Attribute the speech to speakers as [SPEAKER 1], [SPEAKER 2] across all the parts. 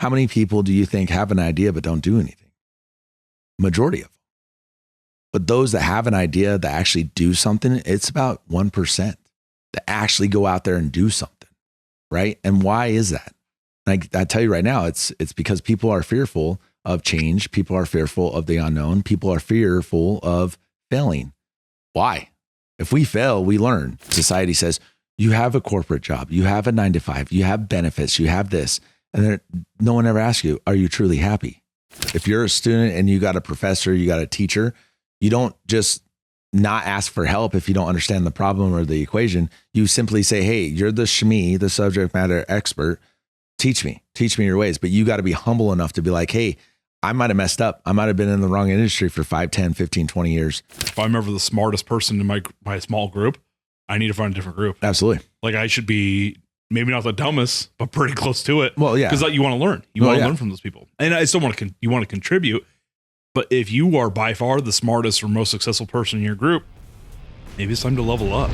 [SPEAKER 1] How many people do you think have an idea but don't do anything? Majority of them. But those that have an idea that actually do something, it's about 1% that actually go out there and do something, right? And why is that? I tell you right now, it's because people are fearful of change. People are fearful of the unknown. People are fearful of failing. Why? If we fail, we learn. Society says, you have a corporate job, you have a 9-to-5, you have benefits, you have this. And no one ever asks you, are you truly happy? If you're a student and you got a professor, you got a teacher, you don't just not ask for help if you don't understand the problem or the equation. You simply say, hey, you're the SHME, the subject matter expert. Teach me your ways. But you got to be humble enough to be like, hey, I might have messed up. I might have been in the wrong industry for 5, 10, 15, 20 years.
[SPEAKER 2] If I'm ever the smartest person in my small group, I need to find a different group.
[SPEAKER 1] Absolutely.
[SPEAKER 2] Like I should be maybe not the dumbest, but pretty close to it.
[SPEAKER 1] Well, yeah.
[SPEAKER 2] Because like, you want to learn. You want to learn from those people. And I still want to, you want to contribute. But if you are by far the smartest or most successful person in your group, maybe it's time to level up.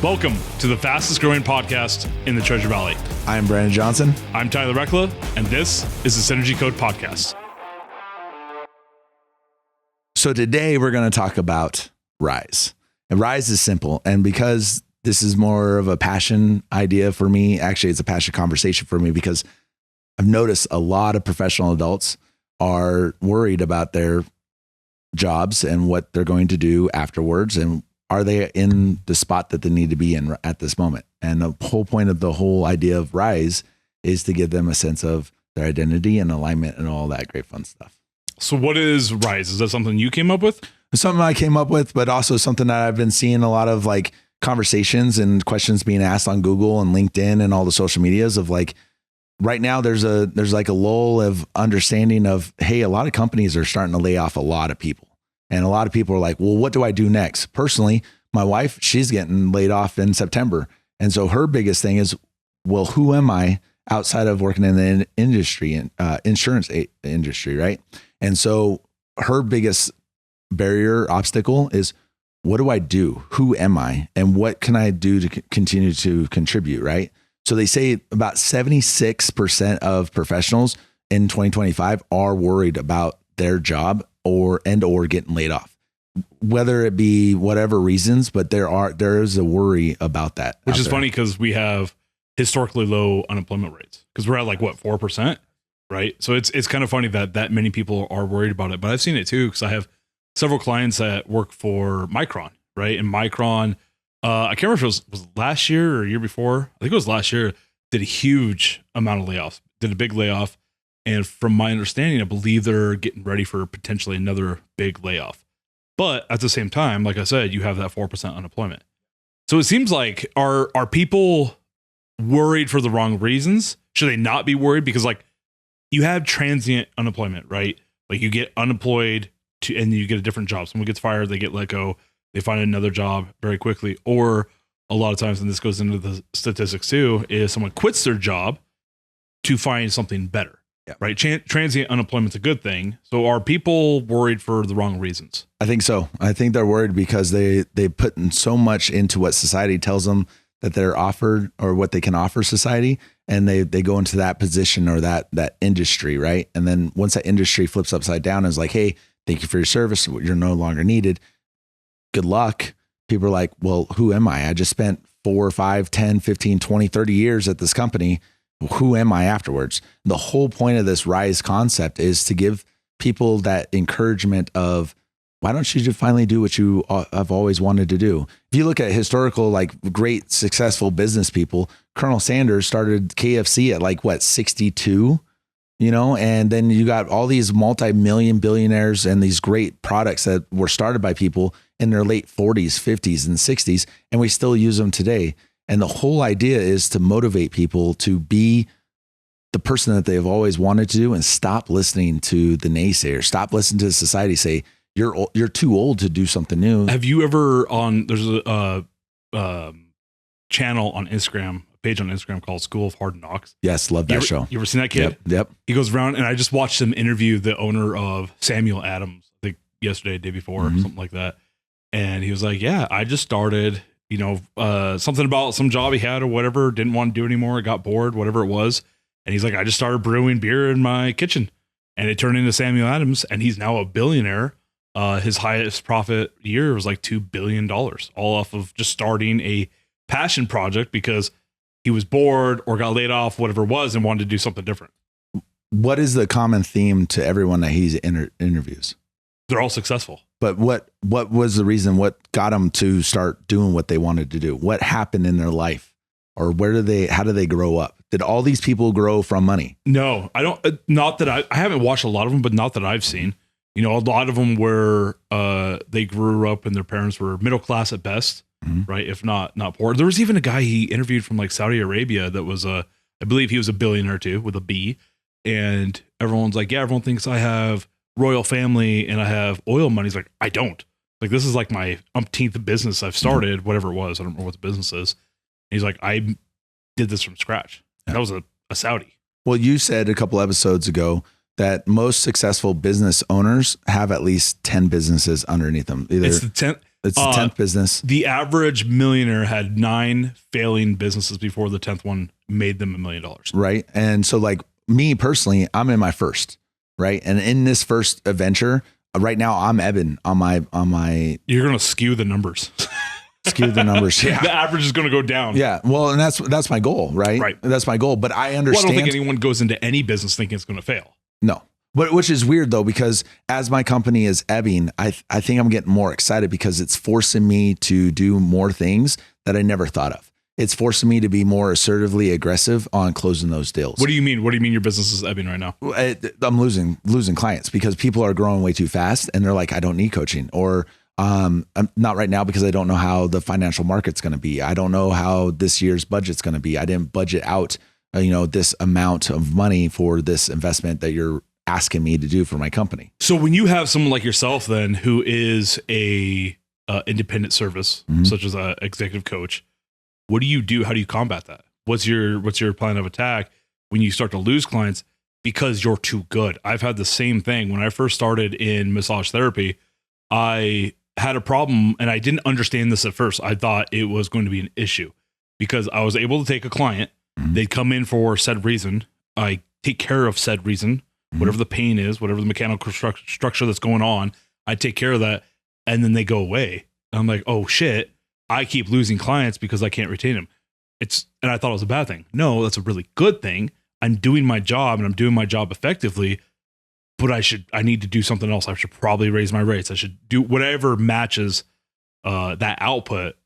[SPEAKER 2] Welcome to the fastest growing podcast in the Treasure Valley.
[SPEAKER 1] I'm Brandon Johnson.
[SPEAKER 2] I'm Tyler Rekla, and this is the Synergy Code Podcast.
[SPEAKER 1] So today we're going to talk about Rise. And Rise is simple. And because this is more of a passion idea for me, actually it's a passion conversation for me, because I've noticed a lot of professional adults are worried about their jobs and what they're going to do afterwards. And are they in the spot that they need to be in at this moment? And the whole point of the whole idea of Rise is to give them a sense of their identity and alignment and all that great fun stuff.
[SPEAKER 2] So what is Rise? Is that something you came up with?
[SPEAKER 1] It's something I came up with, but also something that I've been seeing a lot of like conversations and questions being asked on Google and LinkedIn and all the social medias of like, right now there's like a lull of understanding of, hey, a lot of companies are starting to lay off a lot of people. And a lot of people are like, well, what do I do next? Personally, my wife, she's getting laid off in September. And so her biggest thing is, well, who am I outside of working in the industry, insurance industry, right? And so her biggest barrier, obstacle is, what do I do? Who am I? And what can I do to continue to contribute, right? So they say about 76% of professionals in 2025 are worried about their job or getting laid off, whether it be whatever reasons, but there is a worry about that.
[SPEAKER 2] Which is funny because we have historically low unemployment rates because we're at like what, 4%, right? So it's kind of funny that many people are worried about it, but I've seen it too. Cause I have several clients that work for Micron, right? And Micron, I can't remember if it was last year or year before. I think it was last year, did a huge amount of layoffs, did a big layoff. And from my understanding, I believe they're getting ready for potentially another big layoff. But at the same time, like I said, you have that 4% unemployment. So it seems like, are people worried for the wrong reasons? Should they not be worried? Because like you have transient unemployment, right? Like you get unemployed and you get a different job. Someone gets fired, they get let go, they find another job very quickly. Or a lot of times, and this goes into the statistics too, is someone quits their job to find something better. Yeah. Right. Transient unemployment's a good thing. So are people worried for the wrong reasons?
[SPEAKER 1] I think so. I think they're worried because they put in so much into what society tells them that they're offered or what they can offer society. And they go into that position or that industry. Right. And then once that industry flips upside down, is like, hey, thank you for your service. You're no longer needed. Good luck. People are like, well, who am I? I just spent 4, 5, 10, 15, 20, 30 years at this company. Who am I afterwards? The whole point of this Rise concept is to give people that encouragement of, why don't you finally do what you have always wanted to do? If you look at historical, like great successful business people, Colonel Sanders started KFC at like what, 62, and then you got all these multi-million billionaires and these great products that were started by people in their late 40s, 50s, and 60s, and we still use them today. And the whole idea is to motivate people to be the person that they've always wanted to do and stop listening to the naysayers. Stop listening to society say, you're too old to do something new.
[SPEAKER 2] Have you ever there's a channel on Instagram, a page on Instagram called School of Hard Knocks.
[SPEAKER 1] Yes, love that show.
[SPEAKER 2] You ever seen that kid?
[SPEAKER 1] Yep.
[SPEAKER 2] He goes around, and I just watched him interview the owner of Samuel Adams, I think yesterday, day before, something like that. And he was like, yeah, I just started something about some job he had or whatever, didn't want to do anymore, got bored, whatever it was. And he's like, I just started brewing beer in my kitchen, and it turned into Samuel Adams, and he's now a billionaire. His highest profit year was like $2 billion, all off of just starting a passion project because he was bored or got laid off, whatever it was, and wanted to do something different.
[SPEAKER 1] What is the common theme to everyone that he interviews?
[SPEAKER 2] They're all successful.
[SPEAKER 1] But what was the reason? What got them to start doing what they wanted to do? What happened in their life? Or how do they grow up? Did all these people grow from money?
[SPEAKER 2] No, I don't. Not that I haven't watched a lot of them, but not that I've seen. A lot of them were they grew up and their parents were middle class at best, right? If not poor. There was even a guy he interviewed from like Saudi Arabia that was I believe he was a billionaire too, with a B. And everyone's like, yeah, everyone thinks I have royal family and I have oil money. He's like, I don't. Like, this is like my umpteenth business I've started, whatever it was. I don't remember what the business is. And he's like, I did this from scratch. And that was a Saudi. Well,
[SPEAKER 1] you said a couple episodes ago that most successful business owners have at least 10 businesses underneath them.
[SPEAKER 2] It's the 10th
[SPEAKER 1] business.
[SPEAKER 2] The average millionaire had 9 failing businesses before the 10th one made them $1 million.
[SPEAKER 1] Right. And so like me personally, I'm in my first, right? And in this first adventure, right now I'm ebbing on my.
[SPEAKER 2] You're going to skew the numbers.
[SPEAKER 1] Skew the numbers. Yeah.
[SPEAKER 2] The average is going to go down.
[SPEAKER 1] Yeah. Well, and that's my goal, right?
[SPEAKER 2] Right.
[SPEAKER 1] That's my goal. But I understand.
[SPEAKER 2] Well, I don't think anyone goes into any business thinking it's going to fail.
[SPEAKER 1] No. But which is weird though, because as my company is ebbing, I think I'm getting more excited because it's forcing me to do more things that I never thought of. It's forcing me to be more assertively aggressive on closing those deals.
[SPEAKER 2] What do you mean? What do you mean your business is ebbing right now?
[SPEAKER 1] I'm losing clients because people are growing way too fast and they're like, I don't need coaching, or I'm not right now because I don't know how the financial market's going to be. I don't know how this year's budget's going to be. I didn't budget out, this amount of money for this investment that you're asking me to do for my company.
[SPEAKER 2] So when you have someone like yourself then, who is a independent service, such as a executive coach, what do you do? How do you combat that? What's your plan of attack when you start to lose clients because you're too good? I've had the same thing. When I first started in massage therapy, I had a problem and I didn't understand this at first. I thought it was going to be an issue because I was able to take a client. They'd come in for said reason. I take care of said reason, whatever the pain is, whatever the mechanical structure that's going on, I take care of that. And then they go away. And I'm like, oh shit, I keep losing clients because I can't retain them. And I thought it was a bad thing. No, that's a really good thing. I'm doing my job and I'm doing my job effectively, but I need to do something else. I should probably raise my rates. I should do whatever matches that output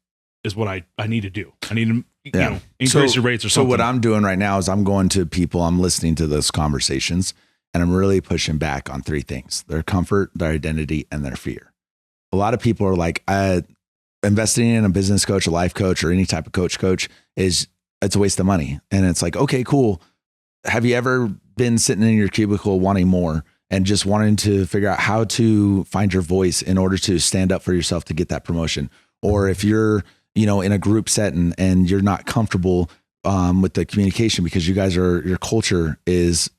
[SPEAKER 2] is what I need to do. I need to increase your rates or something.
[SPEAKER 1] So what I'm doing right now is I'm going to people, I'm listening to those conversations, and I'm really pushing back on 3 things: their comfort, their identity, and their fear. A lot of people are like, investing in a business coach, a life coach, or any type of coach it's a waste of money. And it's like, okay, cool. Have you ever been sitting in your cubicle wanting more and just wanting to figure out how to find your voice in order to stand up for yourself to get that promotion? Or if you're, in a group setting and you're not comfortable with the communication because your culture is,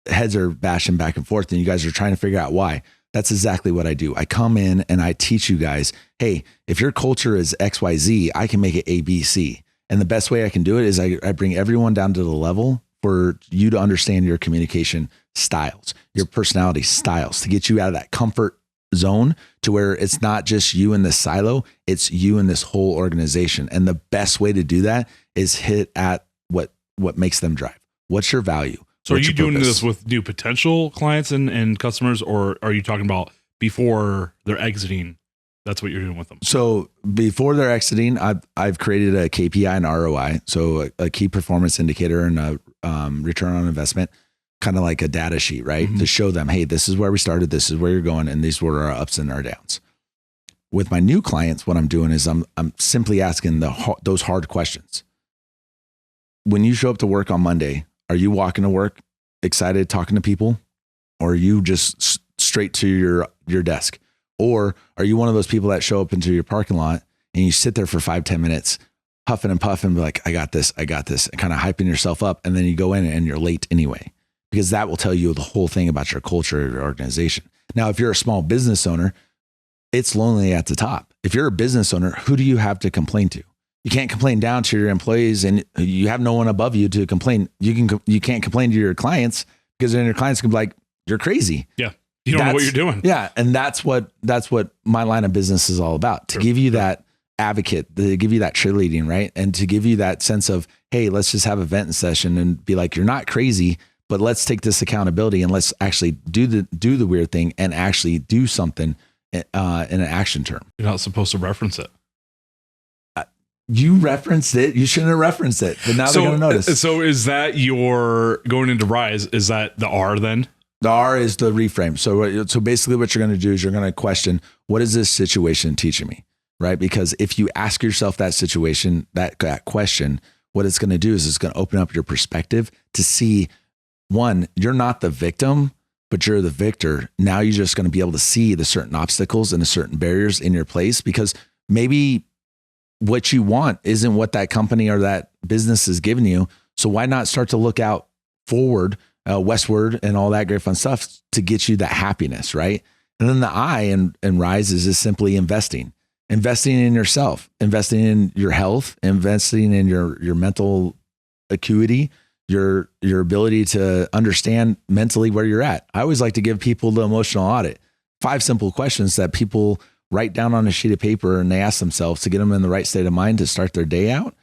[SPEAKER 1] heads are bashing back and forth and you guys are trying to figure out why. That's exactly what I do. I come in and I teach you guys, hey, if your culture is XYZ, I can make it ABC. And the best way I can do it is I bring everyone down to the level for you to understand your communication styles, your personality styles, to get you out of that comfort zone to where it's not just you in this silo, it's you in this whole organization. And the best way to do that is hit at what makes them drive. What's your value?
[SPEAKER 2] So are you doing this with new potential clients and customers, or are you talking about before they're exiting? That's what you're doing with them. So
[SPEAKER 1] before they're exiting, I've created a KPI and ROI. So a key performance indicator and a return on investment, kind of like a data sheet, right? To show them, hey, this is where we started, this is where you're going, and these were our ups and our downs. With my new clients, what I'm doing is I'm simply asking those hard questions. When you show up to work on Monday, are you walking to work excited, talking to people, or are you just straight to your desk? Or are you one of those people that show up into your parking lot and you sit there for 5-10 minutes, huffing and puffing, be like, I got this, and kind of hyping yourself up. And then you go in and you're late anyway, because that will tell you the whole thing about your culture or your organization. Now, if you're a small business owner, it's lonely at the top. If you're a business owner, who do you have to complain to? You can't complain down to your employees, and you have no one above you to complain. You can't complain to your clients, because then your clients can be like, you're crazy.
[SPEAKER 2] Yeah. You don't know what you're doing.
[SPEAKER 1] Yeah. And that's what my line of business is all about, to give you that advocate, to give you that cheerleading, right? And to give you that sense of, hey, let's just have a venting session and be like, you're not crazy, but let's take this accountability and let's actually do the weird thing and actually do something in an action term.
[SPEAKER 2] You're not supposed to reference it.
[SPEAKER 1] You referenced it. You shouldn't have referenced it, but now they're going to notice.
[SPEAKER 2] So is that your going into Rise? Is that the R then?
[SPEAKER 1] The R is the reframe. So basically what you're going to do is you're going to question, what is this situation teaching me? Right? Because if you ask yourself that situation, that question, what it's going to do is it's going to open up your perspective to see, one, you're not the victim, but you're the victor. Now you're just going to be able to see the certain obstacles and the certain barriers in your place, because maybe what you want isn't what that company or that business is giving you. So why not start to look out forward, westward, and all that great fun stuff to get you that happiness, right? And then the I in Rise is just simply investing in yourself, investing in your health, investing in your mental acuity, your ability to understand mentally where you're at. I always like to give people the emotional audit, 5 simple questions that people write down on a sheet of paper and they ask themselves to get them in the right state of mind to start their day out,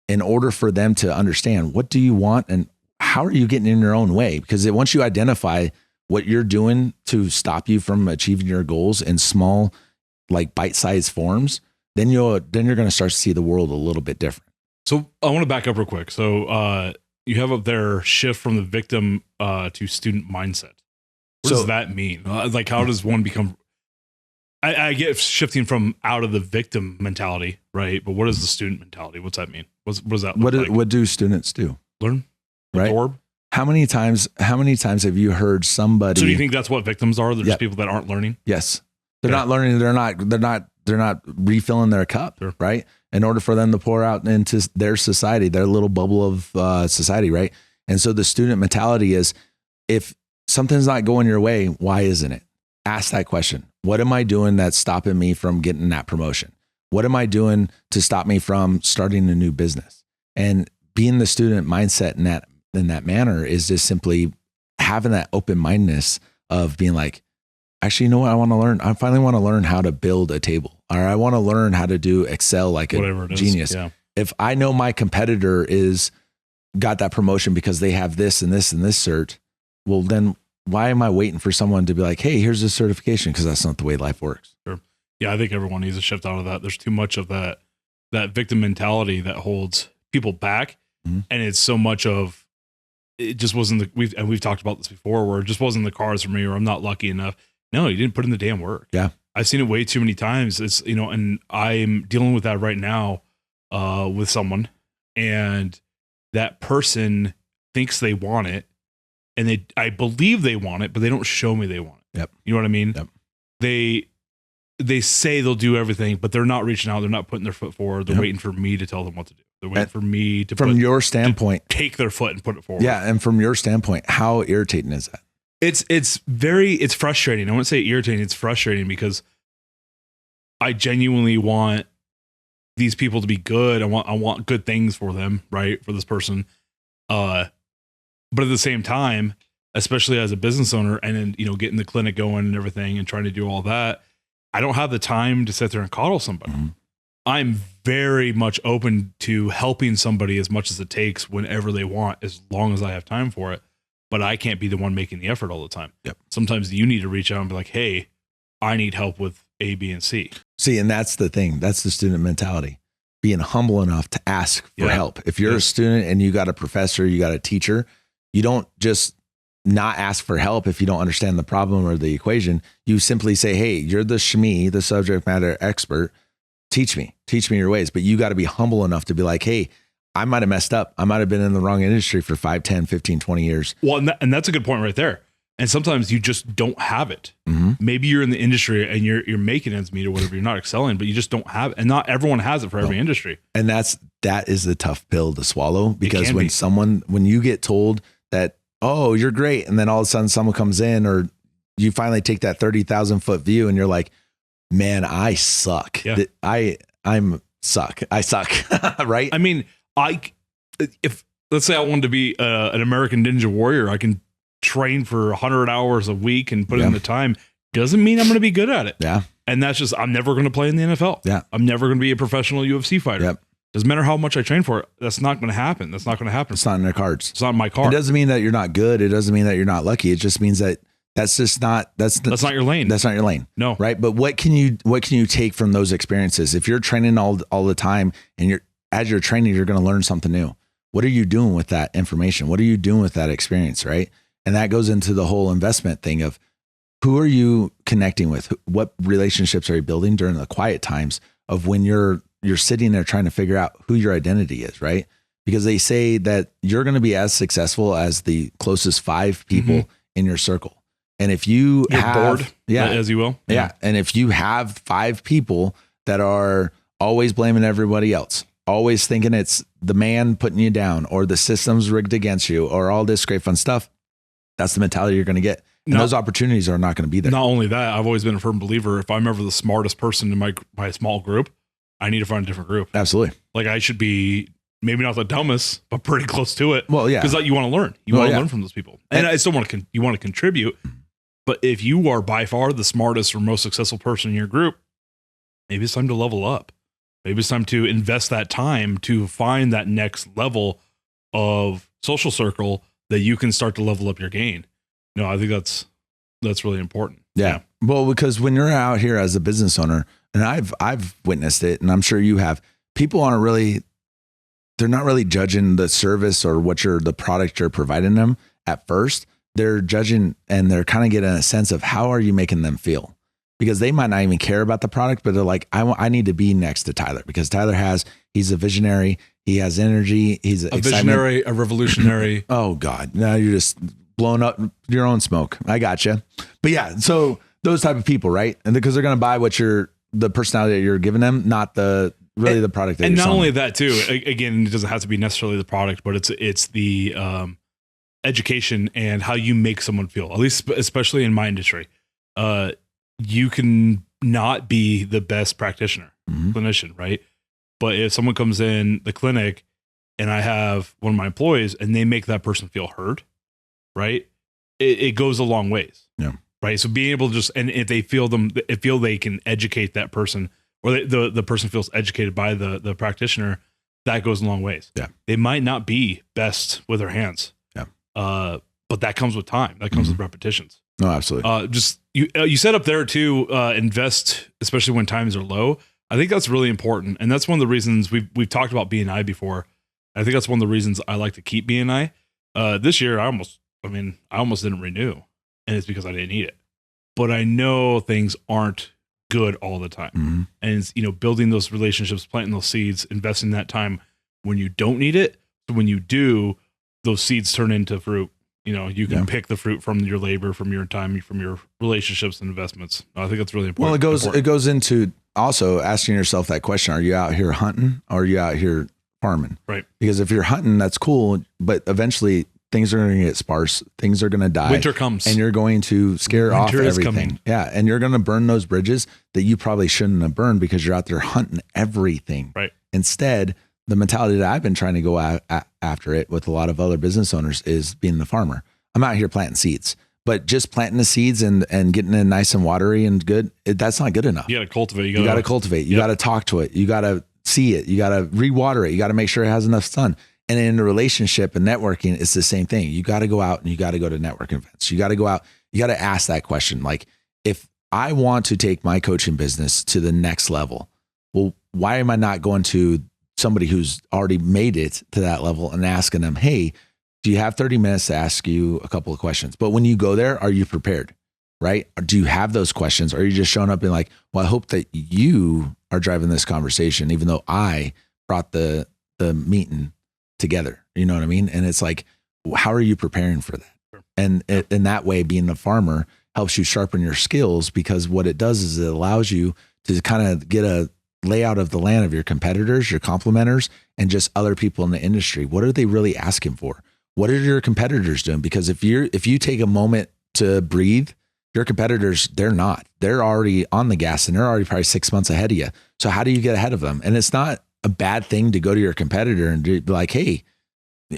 [SPEAKER 1] in order for them to understand, what do you want and how are you getting in your own way? Because once you identify what you're doing to stop you from achieving your goals in small, like bite-sized forms, then you're going to start to see the world a little bit different.
[SPEAKER 2] So I want to back up real quick. So you have up there shift from the victim to student mindset. What does that mean? Like, how does one become? I get shifting from out of the victim mentality, right? But what is the student mentality? What's that mean? What does that look like?
[SPEAKER 1] What do students do?
[SPEAKER 2] Learn,
[SPEAKER 1] right?
[SPEAKER 2] Absorb.
[SPEAKER 1] How many times have you heard somebody?
[SPEAKER 2] So do you think that's what victims are? They're just people that aren't learning.
[SPEAKER 1] Yes, they're not learning. They're not refilling their cup, right? In order for them to pour out into their society, their little bubble of society, right? And so the student mentality is, if something's not going your way, why isn't it? Ask that question. What am I doing that's stopping me from getting that promotion? What am I doing to stop me from starting a new business? And being the student mindset in that manner is just simply having that open-mindedness of being like, actually, you know what I want to learn? I finally want to learn how to build a table, or I want to learn how to do Excel like a genius. Yeah. If I know my competitor got that promotion because they have this and this and this cert, well, then why am I waiting for someone to be like, hey, here's a certification? Because that's not the way life works.
[SPEAKER 2] Sure. Yeah, I think everyone needs to shift out of that. There's too much of that victim mentality that holds people back. Mm-hmm. And it's so much of, it just wasn't we've talked about this before, where it just wasn't the cards for me, or I'm not lucky enough. No, you didn't put in the damn work.
[SPEAKER 1] Yeah.
[SPEAKER 2] I've seen it way too many times. It's, and I'm dealing with that right now with someone, and that person thinks they want it, and I believe they want it, but they don't show me they want it.
[SPEAKER 1] Yep.
[SPEAKER 2] You know what I mean?
[SPEAKER 1] Yep.
[SPEAKER 2] They say they'll do everything, but they're not reaching out. They're not putting their foot forward. They're waiting for me to tell them what to do. They're waiting for me to,
[SPEAKER 1] from your standpoint,
[SPEAKER 2] take their foot and put it forward.
[SPEAKER 1] Yeah. And from your standpoint, how irritating is that?
[SPEAKER 2] It's frustrating. I wouldn't say irritating. It's frustrating because I genuinely want these people to be good. I want good things for them, right? For this person. But at the same time, especially as a business owner and then, getting the clinic going and everything and trying to do all that, I don't have the time to sit there and coddle somebody. Mm-hmm. I'm very much open to helping somebody as much as it takes whenever they want, as long as I have time for it. But I can't be the one making the effort all the time.
[SPEAKER 1] Yep.
[SPEAKER 2] Sometimes you need to reach out and be like, hey, I need help with A, B, and C.
[SPEAKER 1] See, and that's the thing. That's the student mentality. Being humble enough to ask for help. If you're a student and you got a professor, you got a teacher, you don't just not ask for help if you don't understand the problem or the equation. You simply say, hey, you're the SME, the subject matter expert. Teach me your ways. But you got to be humble enough to be like, hey, I might have messed up. I might have been in the wrong industry for 5, 10, 15, 20 years.
[SPEAKER 2] Well, and that's a good point right there. And sometimes you just don't have it. Mm-hmm. Maybe you're in the industry and you're making ends meet or whatever. You're not excelling, but you just don't have it. And not everyone has it for every industry.
[SPEAKER 1] And that is the tough pill to swallow, because when you get told that, oh, you're great, and then all of a sudden someone comes in, or you finally take that 30,000 foot view and you're like, man, I suck. Yeah. I'm suck. I suck. Right.
[SPEAKER 2] I mean, if let's say I wanted to be an American Ninja Warrior, I can train for 100 hours a week and put in the time. Doesn't mean I'm going to be good at it.
[SPEAKER 1] Yeah.
[SPEAKER 2] And that's just, I'm never going to play in the NFL.
[SPEAKER 1] Yeah.
[SPEAKER 2] I'm never going to be a professional UFC fighter.
[SPEAKER 1] Yep.
[SPEAKER 2] Doesn't matter how much I train for it. That's not going to happen. That's not going to happen.
[SPEAKER 1] It's not in their cards.
[SPEAKER 2] It's not in my card.
[SPEAKER 1] It doesn't mean that you're not good. It doesn't mean that you're not lucky. It just means that that's just not, that's
[SPEAKER 2] not your lane.
[SPEAKER 1] That's not your lane.
[SPEAKER 2] No.
[SPEAKER 1] Right. But what can you take from those experiences? If you're training all the time and as you're training, you're going to learn something new. What are you doing with that information? What are you doing with that experience? Right. And that goes into the whole investment thing of who are you connecting with? What relationships are you building during the quiet times of when you're sitting there trying to figure out who your identity is, right? Because they say that you're going to be as successful as the closest 5 people in your circle. And if you're
[SPEAKER 2] bored, as you will.
[SPEAKER 1] Yeah. And if you have 5 people that are always blaming everybody else, always thinking it's the man putting you down or the system's rigged against you or all this great fun stuff, that's the mentality you're going to get. And those opportunities are not going to be there.
[SPEAKER 2] Not only that, I've always been a firm believer. If I'm ever the smartest person in my small group, I need to find a different group.
[SPEAKER 1] Absolutely.
[SPEAKER 2] Like I should be maybe not the dumbest, but pretty close to it.
[SPEAKER 1] Well, yeah.
[SPEAKER 2] Because you want to learn. You want to learn from those people. And I still want to, you want to contribute. But if you are by far the smartest or most successful person in your group, maybe it's time to level up. Maybe it's time to invest that time to find that next level of social circle that you can start to level up your game. No, I think that's really important.
[SPEAKER 1] Yeah. Well, because when you're out here as a business owner, and I've witnessed it, and I'm sure you have, people aren't really, they're not really judging the service or the product you're providing them at first. They're judging and they're kind of getting a sense of how are you making them feel, because they might not even care about the product, but they're like, I need to be next to Tyler because he's a visionary. He has energy. He's
[SPEAKER 2] a visionary, a revolutionary.
[SPEAKER 1] Oh God. Now you're just blowing up your own smoke. I gotcha. But yeah, so those type of people, right? And because they're going to buy the personality that you're giving them, not the product that
[SPEAKER 2] and
[SPEAKER 1] you're
[SPEAKER 2] not only
[SPEAKER 1] selling.
[SPEAKER 2] that too, again, it doesn't have to be necessarily the product, but it's the education and how you make someone feel, at least especially in my industry. You can not be the best practitioner, clinician, right? But if someone comes in the clinic and I have one of my employees and they make that person feel heard, right? It goes a long ways.
[SPEAKER 1] Yeah.
[SPEAKER 2] Right. So being able to just, and if they feel they can educate that person, or the person feels educated by the practitioner, that goes a long ways.
[SPEAKER 1] Yeah.
[SPEAKER 2] They might not be best with their hands.
[SPEAKER 1] Yeah.
[SPEAKER 2] But that comes with time. That comes with repetitions.
[SPEAKER 1] No, absolutely.
[SPEAKER 2] Just you set up there to invest, especially when times are low. I think that's really important. And that's one of the reasons we've talked about BNI before. I think that's one of the reasons I like to keep BNI. This year, I almost didn't renew, and it's because I didn't need it. But I know things aren't good all the time. And it's, building those relationships, planting those seeds, investing that time when you don't need it. So when you do, those seeds turn into fruit. You can pick the fruit from your labor, from your time, from your relationships and investments. I think that's really important.
[SPEAKER 1] Well, it goes into also asking yourself that question: are you out here hunting, or are you out here farming?
[SPEAKER 2] Right.
[SPEAKER 1] Because if you're hunting, that's cool, but eventually things are going to get sparse. Things are going to die.
[SPEAKER 2] Winter comes,
[SPEAKER 1] and you're going to scare off everything.
[SPEAKER 2] Coming.
[SPEAKER 1] Yeah, and you're going to burn those bridges that you probably shouldn't have burned because you're out there hunting everything.
[SPEAKER 2] Right.
[SPEAKER 1] Instead, the mentality that I've been trying to go after it with a lot of other business owners is being the farmer. I'm out here planting seeds, but just planting the seeds and getting it nice and watery and good, that's not good enough.
[SPEAKER 2] You got to cultivate.
[SPEAKER 1] You got to cultivate. You got to talk to it. You got to see it. You got to re-water it. You got to make sure it has enough sun. And in a relationship and networking, it's the same thing. You got to go out and you got to go to network events. You got to go out. You got to ask that question. Like, if I want to take my coaching business to the next level, well, why am I not going to somebody who's already made it to that level and asking them, hey, do you have 30 minutes to ask you a couple of questions? But when you go there, are you prepared? Right? Or do you have those questions? Or are you just showing up and like, well, I hope that you are driving this conversation, even though I brought the meeting together. You know what I mean? And it's like, how are you preparing for that?
[SPEAKER 2] Sure.
[SPEAKER 1] And in that way, being a farmer helps you sharpen your skills, because what it does is it allows you to kind of get a layout of the land of your competitors, your complementers, and just other people in the industry. What are they really asking for? What are your competitors doing? Because if you take a moment to breathe Your competitors, they're not. They're already on the gas and they're already probably 6 months ahead of you. So how do you get ahead of them? And it's not a bad thing to go to your competitor and be like, hey,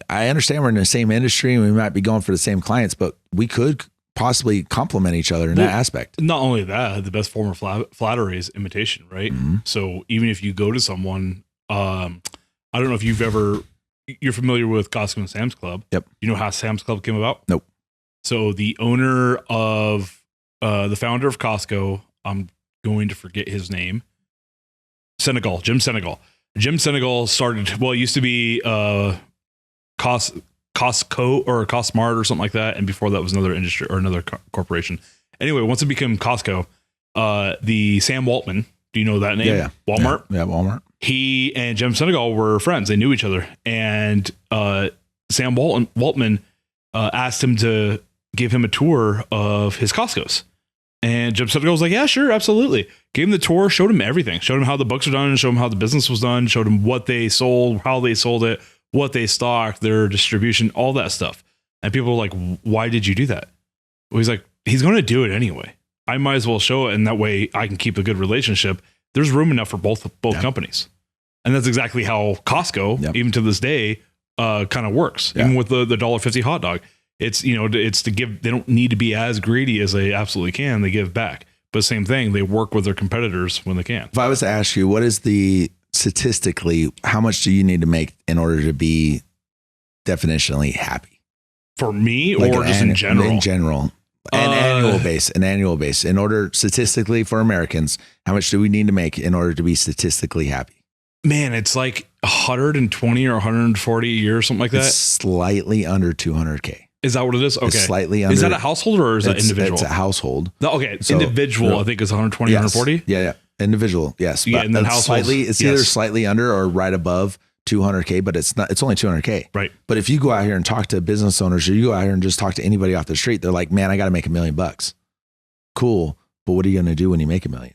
[SPEAKER 1] I understand we're in the same industry and we might be going for the same clients, but we could possibly complement each other in that aspect.
[SPEAKER 2] Not only that, the best form of flattery is imitation, right?
[SPEAKER 1] Mm-hmm.
[SPEAKER 2] So even if you go to someone, I don't know if you're familiar with Costco and Sam's Club.
[SPEAKER 1] Yep.
[SPEAKER 2] You know how Sam's Club came about?
[SPEAKER 1] Nope.
[SPEAKER 2] So the owner of, the founder of Costco, I'm going to forget his name. Jim Senegal. Jim Senegal started, well, it used to be Costco or Costmart or something like that. And before that was another industry or another corporation. Anyway, once it became Costco, the Sam Waltman, do you know that name?
[SPEAKER 1] Yeah.
[SPEAKER 2] Walmart?
[SPEAKER 1] Yeah, Walmart.
[SPEAKER 2] He and Jim Senegal were friends. They knew each other. And Sam Waltman asked him to give him a tour of his Costco's. And Jim Senegal was like, yeah, sure, absolutely. Gave him the tour, showed him everything. Showed him how the books are done, showed him how the business was done, showed him what they sold, how they sold it, what they stocked, their distribution, all that stuff. And people were like, why did you do that? Well, he's like, he's going to do it anyway. I might as well show it, and that way I can keep a good relationship. There's room enough for both companies. And that's exactly how Costco, even to this day, kind of works. Even with the $1.50 hot dog. It's, it's to give, they don't need to be as greedy as they absolutely can. They give back. But same thing, they work with their competitors when they can.
[SPEAKER 1] If I was to ask you, what is statistically, how much do you need to make in order to be definitionally happy?
[SPEAKER 2] For me, like or just in general?
[SPEAKER 1] In general. An annual base. In order, statistically for Americans, how much do we need to make in order to be statistically happy?
[SPEAKER 2] Man, it's like 120 or 140 a year or something like that.
[SPEAKER 1] It's slightly under 200K.
[SPEAKER 2] Is that what it is? Okay.
[SPEAKER 1] It's slightly under.
[SPEAKER 2] Is that a household or is that individual?
[SPEAKER 1] It's a household.
[SPEAKER 2] No, okay. So, individual, I think is 120, 140.
[SPEAKER 1] Yeah. Individual. Yes.
[SPEAKER 2] Yeah. And then household.
[SPEAKER 1] It's either slightly under or right above 200K, but it's not, it's only 200K.
[SPEAKER 2] Right.
[SPEAKER 1] But if you go out here and talk to business owners or you go out here and just talk to anybody off the street, they're like, man, I got to make $1 million. Cool. But what are you going to do when you make $1 million?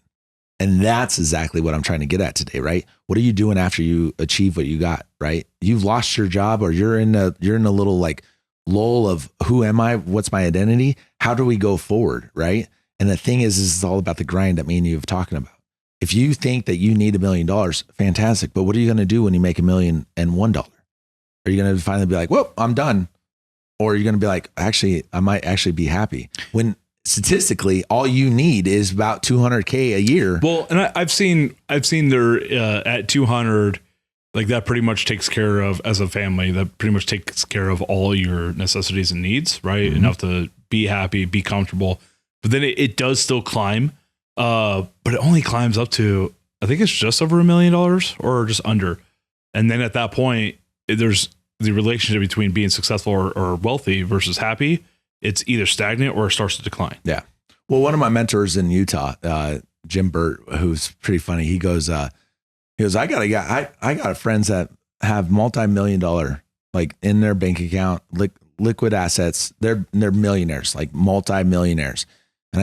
[SPEAKER 1] And that's exactly what I'm trying to get at today, right? What are you doing after you achieve what you got, right? You've lost your job or you're in a little like lull of who am I? What's my identity? How do we go forward, right? And the thing is it's all about the grind that me and you have talking about. If you think that you need $1 million, fantastic. But what are you going to do when you make $1,001? Are you going to finally be like, whoop, I'm done? Or are you going to be like, actually, I might actually be happy? When statistically, all you need is about 200K a year.
[SPEAKER 2] Well, and I've seen there at 200, like that pretty much takes care of, as a family, that pretty much takes care of all your necessities and needs, right? Mm-hmm. Enough to be happy, be comfortable. But then it does still climb. But it only climbs up to, I think it's just over $1 million or just under. And then at that point, there's the relationship between being successful or wealthy versus happy. It's either stagnant or it starts to decline.
[SPEAKER 1] Yeah. Well, one of my mentors in Utah, Jim Burt, who's pretty funny. He goes, I got friends that have multi-million-dollar, like in their bank account, liquid assets. They're millionaires, like multi-millionaires. And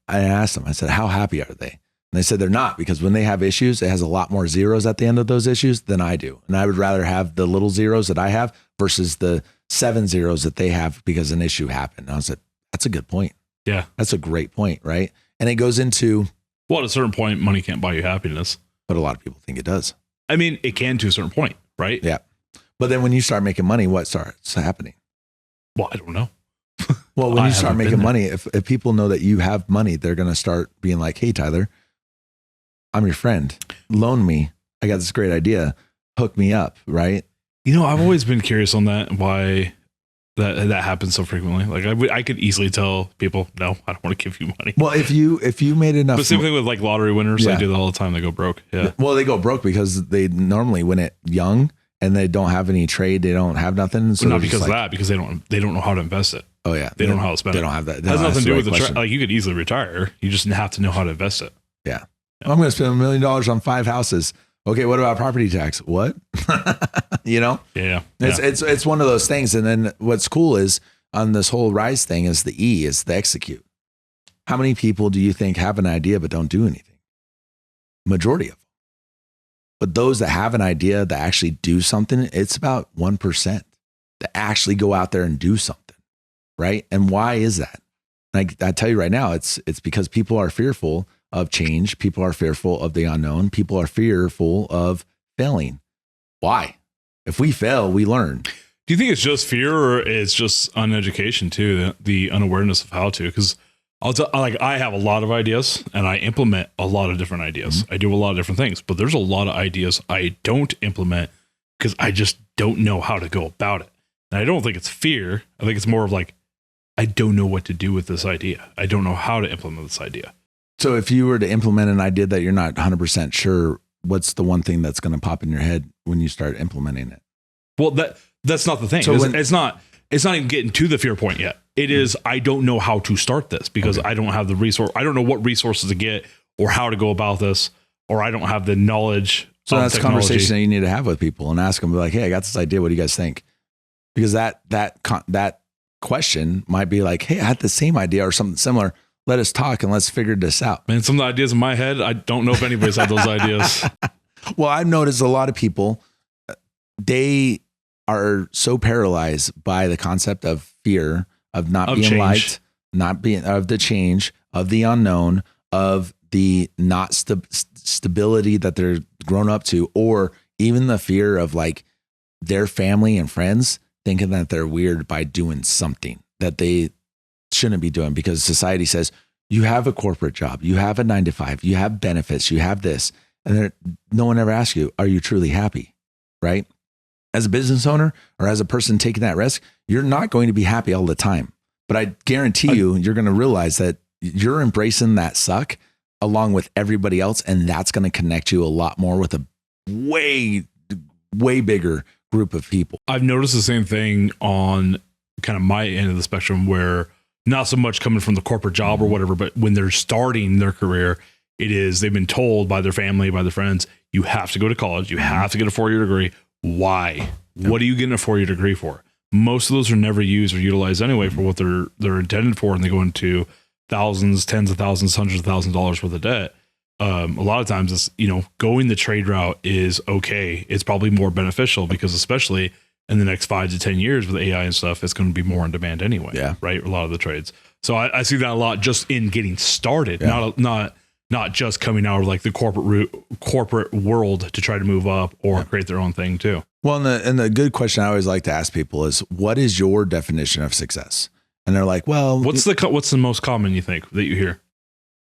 [SPEAKER 1] I asked them, I said, how happy are they? And they said they're not, because when they have issues, it has a lot more zeros at the end of those issues than I do. And I would rather have the little zeros that I have versus the 7 zeros that they have because an issue happened. And I said, that's a good point.
[SPEAKER 2] Yeah.
[SPEAKER 1] That's a great point, right? And it goes into...
[SPEAKER 2] Well, at a certain point, money can't buy you happiness.
[SPEAKER 1] But a lot of people think it does.
[SPEAKER 2] I mean, it can to a certain point, right?
[SPEAKER 1] Yeah. But then when you start making money, what starts happening?
[SPEAKER 2] Well, I don't know.
[SPEAKER 1] Well, when you start making money, if people know that you have money, they're going to start being like, hey, Tyler, I'm your friend. Loan me. I got this great idea. Hook me up, right?
[SPEAKER 2] I've always been curious on that, why that happens so frequently. Like I could easily tell people, no, I don't want to give you money.
[SPEAKER 1] Well, if you made enough,
[SPEAKER 2] but same thing with like lottery winners, they do that all the time. They go broke. Yeah.
[SPEAKER 1] Well, they go broke because they normally win it young and they don't have any trade. They don't have nothing. So
[SPEAKER 2] not because of that, because they don't know how to invest it.
[SPEAKER 1] Oh yeah.
[SPEAKER 2] They don't know how to spend it.
[SPEAKER 1] They don't have that.
[SPEAKER 2] It has nothing to do with like you could easily retire. You just have to know how to invest it.
[SPEAKER 1] Yeah. I'm going to spend $1 million on 5 houses. Okay. What about property tax? What?
[SPEAKER 2] Yeah.
[SPEAKER 1] It's one of those things. And then what's cool is on this whole rise thing is the E is the execute. How many people do you think have an idea, but don't do anything? Majority of them. But those that have an idea that actually do something, it's about 1% that actually go out there and do something. Right. And why is that? I tell you right now, it's because people are fearful of change. People are fearful of the unknown. People are fearful of failing. Why? If we fail, we learn.
[SPEAKER 2] Do you think it's just fear, or it's just uneducation too, the unawareness of how to? Because I have a lot of ideas and I implement a lot of different ideas. I do a lot of different things, but there's a lot of ideas I don't implement because I just don't know how to go about it. And I don't think it's fear. I think it's more of like, I don't know what to do with this idea. I don't know how to implement this idea.
[SPEAKER 1] So if you were to implement an idea that you're not 100% sure, what's the one thing that's going to pop in your head when you start implementing it?
[SPEAKER 2] Well, that's not the thing. So it's not even getting to the fear point yet. It is, I don't know how to start this because I don't have the resource. I don't know what resources to get or how to go about this, or I don't have the knowledge.
[SPEAKER 1] So that's a conversation that you need to have with people and ask them, be like, hey, I got this idea. What do you guys think? Because that question might be like, hey, I had the same idea or something similar. Let us talk and let's figure this out.
[SPEAKER 2] Man, some of the ideas in my head, I don't know if anybody's had those ideas.
[SPEAKER 1] Well, I've noticed a lot of people, they are so paralyzed by the concept of fear, of not being
[SPEAKER 2] change.
[SPEAKER 1] liked, of the change, of the unknown, of the not stability that they're grown up to, or even the fear of like their family and friends thinking that they're weird by doing something that they shouldn't be doing because society says you have a corporate job, you have a 9-to-5, you have benefits, you have this, and no one ever asks you, are you truly happy? Right? As a business owner or as a person taking that risk, you're not going to be happy all the time. But I guarantee you're going to realize that you're embracing that suck along with everybody else, and that's going to connect you a lot more with a way bigger group of people.
[SPEAKER 2] I've noticed the same thing on kind of my end of the spectrum, where not so much coming from the corporate job or whatever, but when they're starting their career, they've been told by their family, by their friends, you have to go to college, you have to get a 4-year degree. Why? What are you getting a 4-year degree for? Most of those are never used or utilized anyway for what they're intended for, and they go into thousands, tens of thousands, hundreds of thousands of dollars worth of debt. A lot of times it's, going the trade route is okay. It's probably more beneficial because especially in the next 5 to 10 years with AI and stuff, it's going to be more in demand anyway.
[SPEAKER 1] Yeah.
[SPEAKER 2] Right. A lot of the trades. So I see that a lot just in getting started, not just coming out of like the corporate world to try to move up or create their own thing too.
[SPEAKER 1] Well, and the good question I always like to ask people is, what is your definition of success? And they're like, well,
[SPEAKER 2] what's the most common you think that you hear?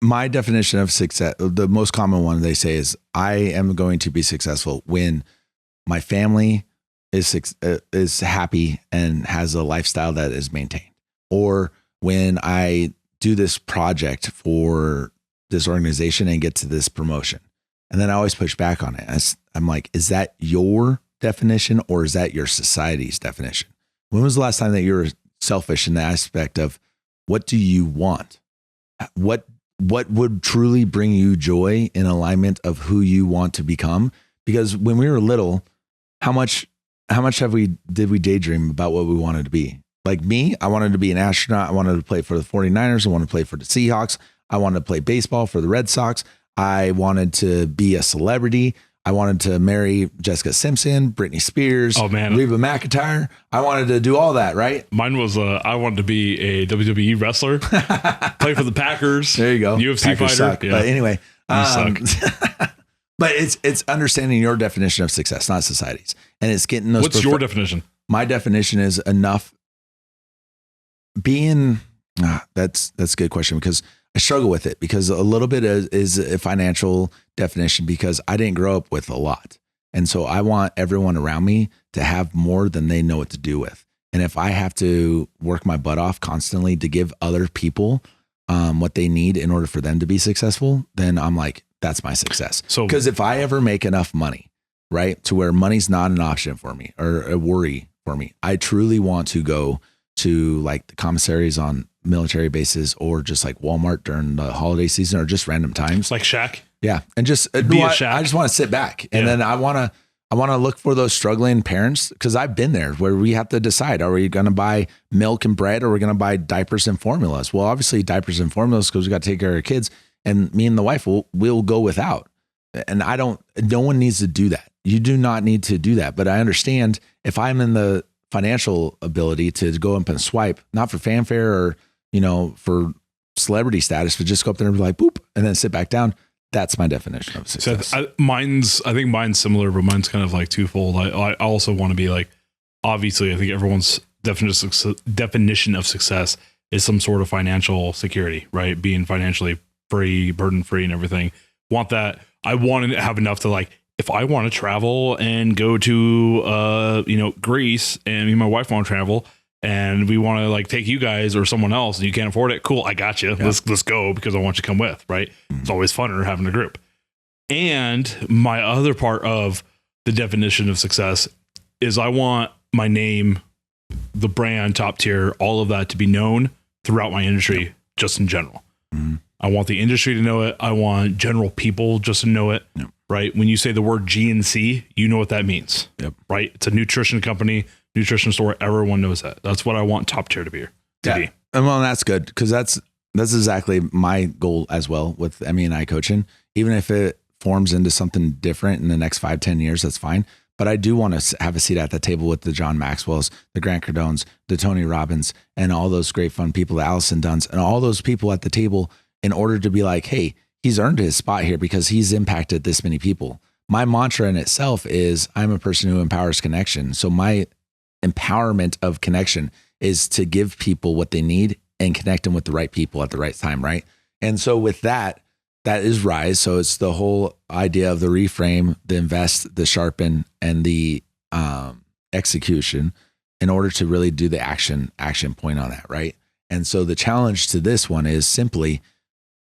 [SPEAKER 1] My definition of success, the most common one they say is, I am going to be successful when my family is happy and has a lifestyle that is maintained, or when I do this project for this organization and get to this promotion. And then I always push back on it. I'm like, is that your definition or is that your society's definition? When was the last time that you were selfish in the aspect of what do you want? What would truly bring you joy in alignment of who you want to become? Because when we were little, how much did we daydream about what we wanted to be? Like me, I wanted to be an astronaut. I wanted to play for the 49ers. I wanted to play for the Seahawks. I wanted to play baseball for the Red Sox. I wanted to be a celebrity. I wanted to marry Jessica Simpson, Britney Spears, Reba McEntire. I wanted to do all that, right?
[SPEAKER 2] Mine was I wanted to be a WWE wrestler, play for the Packers.
[SPEAKER 1] There you go.
[SPEAKER 2] UFC
[SPEAKER 1] Packers
[SPEAKER 2] fighter.
[SPEAKER 1] Suck. Yeah. But anyway, but it's understanding your definition of success, not society's. And it's getting those.
[SPEAKER 2] What's your definition? My
[SPEAKER 1] definition is enough being, that's a good question because I struggle with it because a little bit is a financial definition because I didn't grow up with a lot. And so I want everyone around me to have more than they know what to do with. And if I have to work my butt off constantly to give other people what they need in order for them to be successful, then I'm like, that's my success. So, because if I ever make enough money, right, to where money's not an option for me or a worry for me, I truly want to go to like the commissaries on military bases or just like Walmart during the holiday season or just random times.
[SPEAKER 2] Like Shaq.
[SPEAKER 1] Yeah. And just be a Shaq. I just want to sit back and then I want to look for those struggling parents because I've been there where we have to decide, are we going to buy milk and bread or are we going to buy diapers and formulas? Well, obviously diapers and formulas because we got to take care of our kids, and me and the wife will go without. And no one needs to do that. You do not need to do that. But I understand if I'm in the financial ability to go up and swipe, not for fanfare or, for celebrity status, but just go up there and be like, boop, and then sit back down. That's my definition of success.
[SPEAKER 2] So I think mine's similar, but mine's kind of like twofold. I also want to be like, obviously, I think everyone's definition of success is some sort of financial security, right? Being financially free, burden free, and everything. Want that. I want to have enough to like, if I want to travel and go to, Greece, and me and my wife want to travel, and we want to like take you guys or someone else and you can't afford it. Cool. I got you. Yeah. Let's go because I want you to come with. Right. Mm-hmm. It's always funner having a group. And my other part of the definition of success is I want my name, the brand, top tier, all of that to be known throughout my industry, just in general. Mm-hmm. I want the industry to know it. I want general people just to know it. Yep. Right. When you say the word GNC, you know what that means. Yep. Right. It's a nutrition company, nutrition store. Everyone knows that. That's what I want top tier to be.
[SPEAKER 1] And well, that's good because that's exactly my goal as well with MEI coaching. Even if it forms into something different in the next 5-10 years, that's fine. But I do want to have a seat at the table with the John Maxwells, the Grant Cardones, the Tony Robbins, and all those great fun people, the Allison Dunns, and all those people at the table in order to be like, hey, he's earned his spot here because he's impacted this many people. My mantra in itself is I'm a person who empowers connection. So my empowerment of connection is to give people what they need and connect them with the right people at the right time. Right. And so with that is Rise. So it's the whole idea of the reframe, the invest, the sharpen, and the execution in order to really do the action point on that. Right. And so the challenge to this one is simply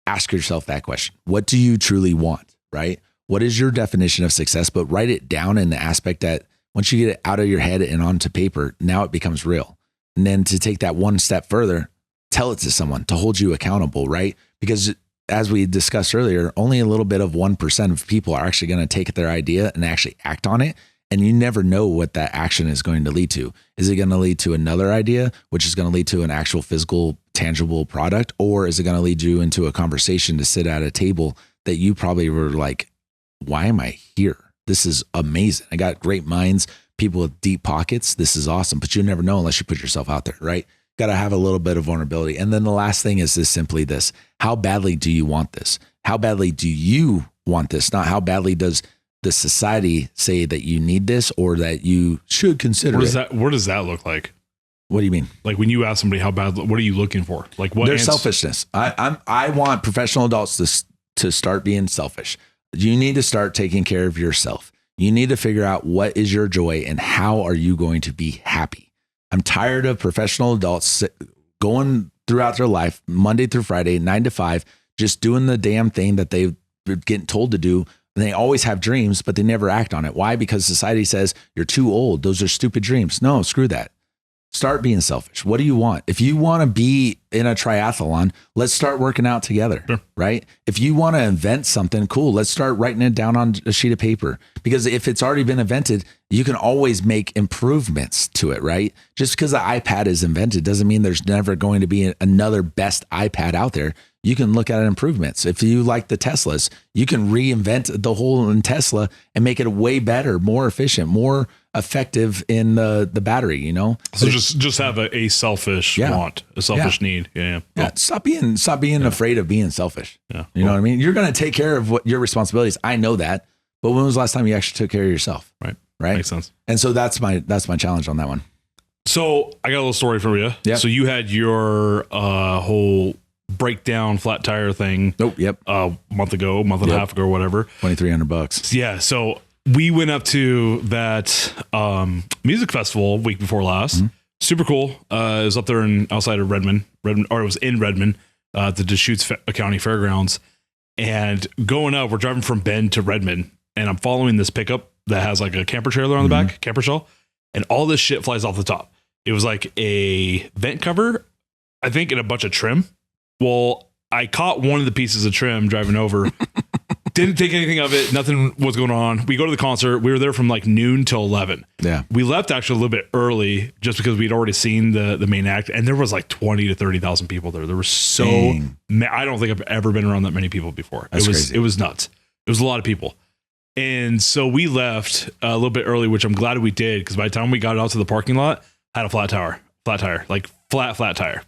[SPEAKER 1] ask yourself that question. What do you truly want? Right. What is your definition of success? But write it down in the aspect that once you get it out of your head and onto paper, now it becomes real. And then to take that one step further, tell it to someone to hold you accountable, right? Because as we discussed earlier, only a little bit of 1% of people are actually going to take their idea and actually act on it. And you never know what that action is going to lead to. Is it going to lead to another idea, which is going to lead to an actual physical, tangible product? Or is it going to lead you into a conversation to sit at a table that you probably were like, why am I here? This is amazing. I got great minds, people with deep pockets. This is awesome, but you never know unless you put yourself out there, right? Got to have a little bit of vulnerability. And then the last thing is simply this. How badly do you want this? How badly do you want this? Not how badly does the society say that you need this or that you should consider it.
[SPEAKER 2] What does that look like?
[SPEAKER 1] What do you mean?
[SPEAKER 2] Like when you ask somebody how bad, what are you looking for? Like what?
[SPEAKER 1] There's selfishness. I want professional adults to start being selfish. You need to start taking care of yourself. You need to figure out what is your joy and how are you going to be happy. I'm tired of professional adults going throughout their life, Monday through Friday, 9 to 5, just doing the damn thing that they're getting told to do. And they always have dreams, but they never act on it. Why? Because society says you're too old. Those are stupid dreams. No, screw that. Start being selfish. What do you want? If you want to be in a triathlon, let's start working out together, sure. Right? If you want to invent something, cool. Let's start writing it down on a sheet of paper. Because if it's already been invented, you can always make improvements to it, right? Just because the iPad is invented doesn't mean there's never going to be another best iPad out there. You can look at improvements. If you like the Teslas, you can reinvent the whole Tesla and make it way better, more efficient, more effective in the battery, you know?
[SPEAKER 2] So just have a selfish want, a selfish need. Yeah.
[SPEAKER 1] Yeah. Stop being afraid of being selfish. Yeah. You know what I mean? You're going to take care of what your responsibilities. I know that. But when was the last time you actually took care of yourself?
[SPEAKER 2] Right.
[SPEAKER 1] Makes
[SPEAKER 2] sense.
[SPEAKER 1] And so that's my challenge on that one.
[SPEAKER 2] So I got a little story for you. Yeah. So you had your whole breakdown flat tire thing.
[SPEAKER 1] Oh, yep.
[SPEAKER 2] A month and a half ago or whatever.
[SPEAKER 1] $2,300.
[SPEAKER 2] Yeah. So we went up to that music festival week before last. Mm-hmm. Super cool. It was up there outside of Redmond, or it was in Redmond, the Deschutes County Fairgrounds. And going up, we're driving from Bend to Redmond, and I'm following this pickup that has like a camper trailer on the back, camper shell, and all this shit flies off the top. It was like a vent cover, I think, and a bunch of trim. Well, I caught one of the pieces of trim driving over. Didn't think anything of it. Nothing was going on. We go to the concert. We were there from like noon till 11.
[SPEAKER 1] Yeah.
[SPEAKER 2] We left actually a little bit early just because we'd already seen the main act, and there was like 20 to 30,000 people there. There were I don't think I've ever been around that many people before.
[SPEAKER 1] That's crazy.
[SPEAKER 2] It was nuts. It was a lot of people. And so we left a little bit early, which I'm glad we did, because by the time we got out to the parking lot, I had a flat tire, like flat tire.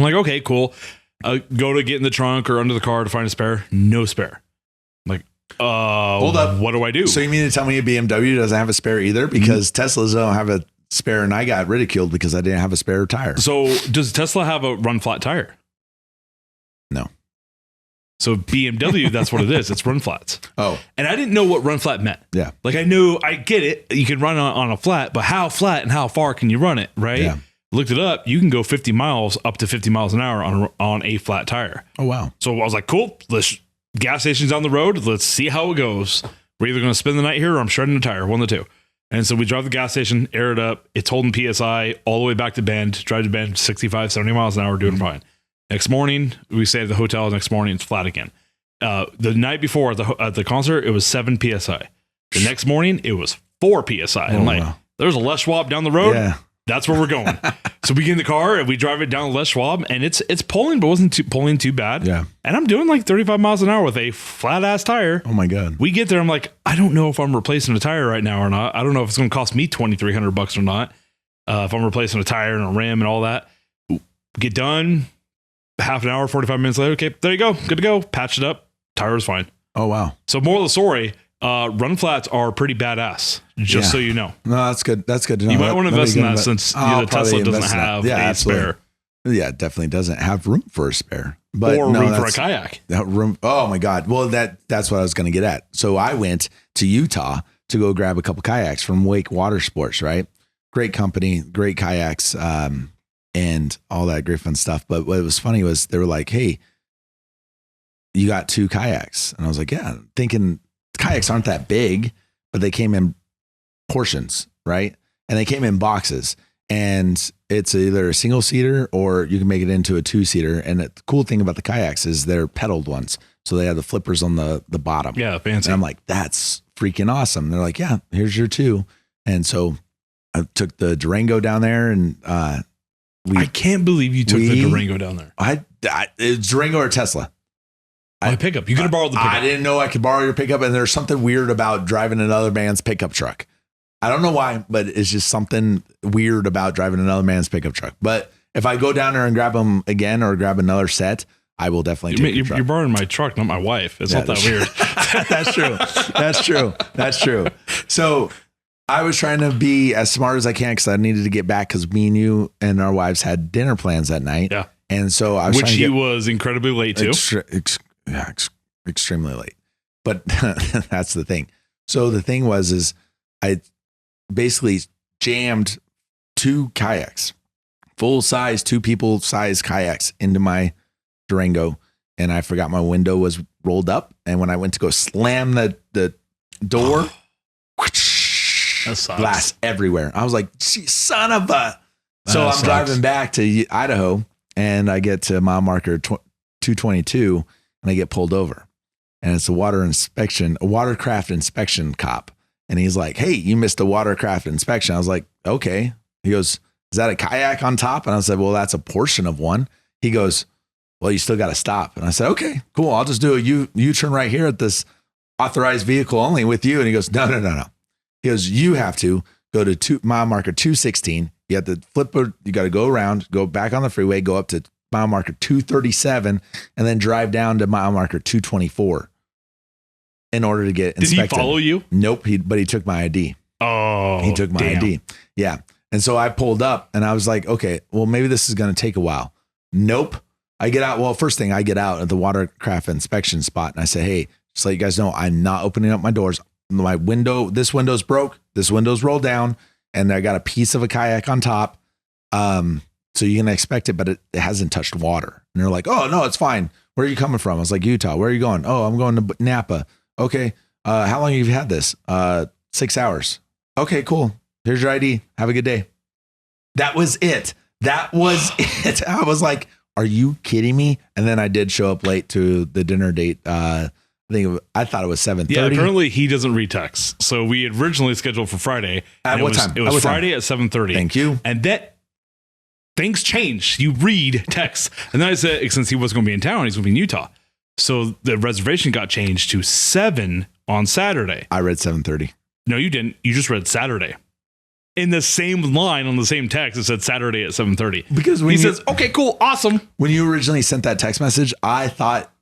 [SPEAKER 2] I'm like, okay, cool. Go to get in the trunk or under the car to find a spare. No spare. I'm like, hold up. What do I do?
[SPEAKER 1] So you mean to tell me a BMW doesn't have a spare either? Because Teslas don't have a spare, and I got ridiculed because I didn't have a spare tire.
[SPEAKER 2] So does Tesla have a run flat tire?
[SPEAKER 1] No.
[SPEAKER 2] So BMW, that's what it is. It's run flats.
[SPEAKER 1] Oh.
[SPEAKER 2] And I didn't know what run flat meant.
[SPEAKER 1] Yeah.
[SPEAKER 2] Like I get it. You can run on a flat, but how flat and how far can you run it? Right.
[SPEAKER 1] Yeah.
[SPEAKER 2] Looked it up. You can go 50 miles up to 50 miles an hour on a flat tire.
[SPEAKER 1] Oh, wow.
[SPEAKER 2] So I was like, cool. Gas station's down the road. Let's see how it goes. We're either going to spend the night here or I'm shredding the tire. One of the two. And so we drive the gas station, air it up. It's holding PSI all the way back to Bend. Drive to Bend, 65, 70 miles an hour, doing fine. Next morning, we stay at the hotel. Next morning, it's flat again. The night before at the concert, it was 7 PSI. The next morning, it was 4 PSI. I'm like,
[SPEAKER 1] wow.
[SPEAKER 2] There's a Les Schwab down the road.
[SPEAKER 1] Yeah.
[SPEAKER 2] That's where we're going. So we get in the car and we drive it down Les Schwab, and it's pulling, but wasn't pulling too bad.
[SPEAKER 1] Yeah.
[SPEAKER 2] And I'm doing like 35 miles an hour with a flat ass tire.
[SPEAKER 1] Oh my God.
[SPEAKER 2] We get there. I'm like, I don't know if I'm replacing a tire right now or not. I don't know if it's going to cost me $2,300 or not. If I'm replacing a tire and a rim and all that. Get done. Half an hour, 45 minutes later. Okay, there you go. Good to go. Patch it up. Tire is fine.
[SPEAKER 1] Oh, wow.
[SPEAKER 2] So moral of the story, run flats are pretty badass, just so you know.
[SPEAKER 1] No, that's good. That's good to know.
[SPEAKER 2] You might want to invest in that since the Tesla doesn't have a spare.
[SPEAKER 1] Yeah, it definitely doesn't have room for a spare. But
[SPEAKER 2] or room for a kayak.
[SPEAKER 1] That room. Oh my God. Well, that's what I was going to get at. So I went to Utah to go grab a couple kayaks from Wake Water Sports, right? Great company, great kayaks, and all that great fun stuff. But what was funny was they were like, hey, you got 2 kayaks. And I was like, yeah, thinking kayaks aren't that big, but they came in portions, right? And they came in boxes, and it's either a single seater or you can make it into a 2-seater. And the cool thing about the kayaks is they're pedaled ones. So they have the flippers on the bottom.
[SPEAKER 2] Yeah, fancy.
[SPEAKER 1] And I'm like, that's freaking awesome. And they're like, yeah, here's your 2. And so I took the Durango down there, and I
[SPEAKER 2] can't believe you took the Durango down there.
[SPEAKER 1] It's Durango or Tesla.
[SPEAKER 2] My pickup. You could have borrowed the pickup.
[SPEAKER 1] I didn't know I could borrow your pickup, and there's something weird about driving another man's pickup truck. I don't know why, but it's just something weird about driving another man's pickup truck. But if I go down there and grab them again or grab another set, I will definitely take your truck.
[SPEAKER 2] You're borrowing my truck, not my wife. It's not that weird.
[SPEAKER 1] That's true. That's true. That's true. So I was trying to be as smart as I can because I needed to get back because me and you and our wives had dinner plans that night.
[SPEAKER 2] Yeah.
[SPEAKER 1] And so I was
[SPEAKER 2] Which he was incredibly late to.
[SPEAKER 1] Extremely late. But that's the thing. So the thing is I basically jammed 2 kayaks, full size, 2 people size kayaks into my Durango. And I forgot my window was rolled up. And when I went to go slam the door, glass everywhere. I was like, son of a. So I'm driving back to Idaho, and I get to mile marker 222, and I get pulled over. And it's a watercraft inspection cop. And he's like, hey, you missed a watercraft inspection. I was like, okay. He goes, is that a kayak on top? And I said, well, that's a portion of one. He goes, well, you still got to stop. And I said, okay, cool. I'll just do a U-turn right here at this authorized vehicle only with you. And he goes, no. He goes, you have to go to mile marker 216. You have to you got to go around, go back on the freeway, go up to mile marker 237, and then drive down to mile marker 224 in order to get inspected.
[SPEAKER 2] Did he follow you?
[SPEAKER 1] Nope. But he took my ID.
[SPEAKER 2] Oh,
[SPEAKER 1] he took my ID. Yeah. And so I pulled up, and I was like, okay, well, maybe this is going to take a while. Nope. I get out. Well, first thing, I get out at the watercraft inspection spot, and I say, hey, just let you guys know, I'm not opening up my doors. This window's broke. This window's rolled down, and I got a piece of a kayak on top. So you can expect it, but it hasn't touched water. And they're like, oh, no, it's fine. Where are you coming from? I was like, Utah. Where are you going? Oh, I'm going to Napa. Okay. How long have you had this? 6 hours. Okay, cool. Here's your ID. Have a good day. That was it. I was like, are you kidding me? And then I did show up late to the dinner date. I thought it was 7:30.
[SPEAKER 2] Yeah, apparently he doesn't read texts. So we had originally scheduled for Friday.
[SPEAKER 1] At what time?
[SPEAKER 2] It was Friday at 7:30.
[SPEAKER 1] Thank you.
[SPEAKER 2] And that things change. You read texts. And then I said, since he wasn't going to be in town, he's going to be in Utah. So the reservation got changed to 7 on Saturday.
[SPEAKER 1] I read 7:30.
[SPEAKER 2] No, you didn't. You just read Saturday. in the same line on the same text, it said Saturday at 7:30.
[SPEAKER 1] Because
[SPEAKER 2] he says, okay, cool, awesome.
[SPEAKER 1] When you originally sent that text message, I thought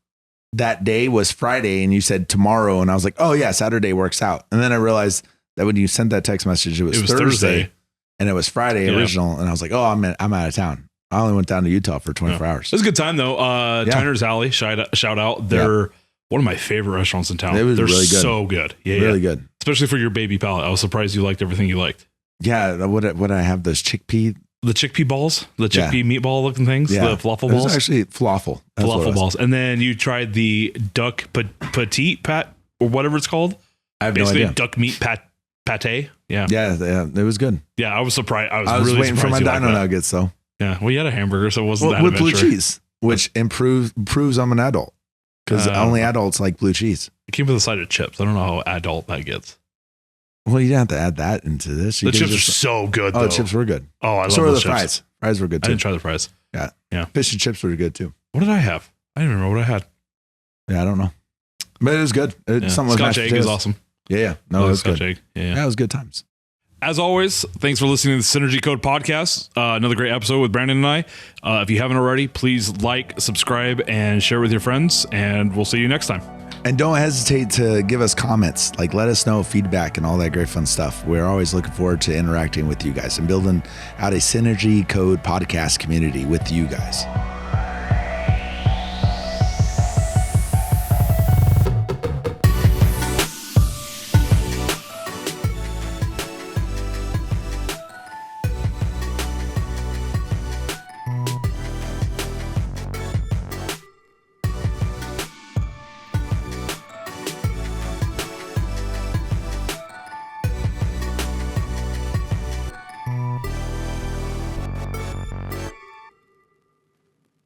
[SPEAKER 1] that day was Friday and you said tomorrow. And I was like, oh yeah, Saturday works out. And then I realized that when you sent that text message, it was Thursday and it was Friday original. And I was like, oh, I'm out of town. I only went down to Utah for 24 hours.
[SPEAKER 2] It was a good time though. Tyner's Alley, shout out. They're one of my favorite restaurants in town. They're
[SPEAKER 1] really good.
[SPEAKER 2] So good. Yeah,
[SPEAKER 1] really good.
[SPEAKER 2] Especially for your baby palate. I was surprised you liked everything you liked.
[SPEAKER 1] Yeah. What I have, those chickpea.
[SPEAKER 2] The chickpea balls, the chickpea meatball looking things, the falafel balls.
[SPEAKER 1] Actually, falafel.
[SPEAKER 2] Falafel balls. And then you tried the duck petite pat or whatever it's called.
[SPEAKER 1] I have no idea.
[SPEAKER 2] Duck meat pate. Yeah.
[SPEAKER 1] Yeah. It was good.
[SPEAKER 2] Yeah. I was surprised. I was
[SPEAKER 1] really
[SPEAKER 2] waiting
[SPEAKER 1] for my dino nuggets though.
[SPEAKER 2] Yeah, well, you had a hamburger, so it wasn't that
[SPEAKER 1] with
[SPEAKER 2] adventure.
[SPEAKER 1] blue cheese, which proves I'm an adult because only adults like blue cheese.
[SPEAKER 2] It came with a side of chips. I don't know how adult that gets.
[SPEAKER 1] Well, you didn't have to add that into this.
[SPEAKER 2] The chips are so good, though.
[SPEAKER 1] Oh, the chips were good.
[SPEAKER 2] Oh, I love
[SPEAKER 1] so
[SPEAKER 2] those
[SPEAKER 1] the fries. Fries were good, too.
[SPEAKER 2] I didn't try the fries.
[SPEAKER 1] Yeah. Fish and chips were good, too.
[SPEAKER 2] What did I have? I don't remember what I had.
[SPEAKER 1] Yeah, I don't know. But it was good.
[SPEAKER 2] Scotch egg is awesome.
[SPEAKER 1] Yeah. No, it was
[SPEAKER 2] Scotch
[SPEAKER 1] good.
[SPEAKER 2] Egg. Yeah,
[SPEAKER 1] it was good times.
[SPEAKER 2] As always, thanks for listening to the Synergy Code podcast. Another great episode with Brandon and I. If you haven't already, please like, subscribe, and share with your friends. And we'll see you next time.
[SPEAKER 1] And don't hesitate to give us comments. Like, let us know feedback and all that great fun stuff. We're always looking forward to interacting with you guys and building out a Synergy Code podcast community with you guys.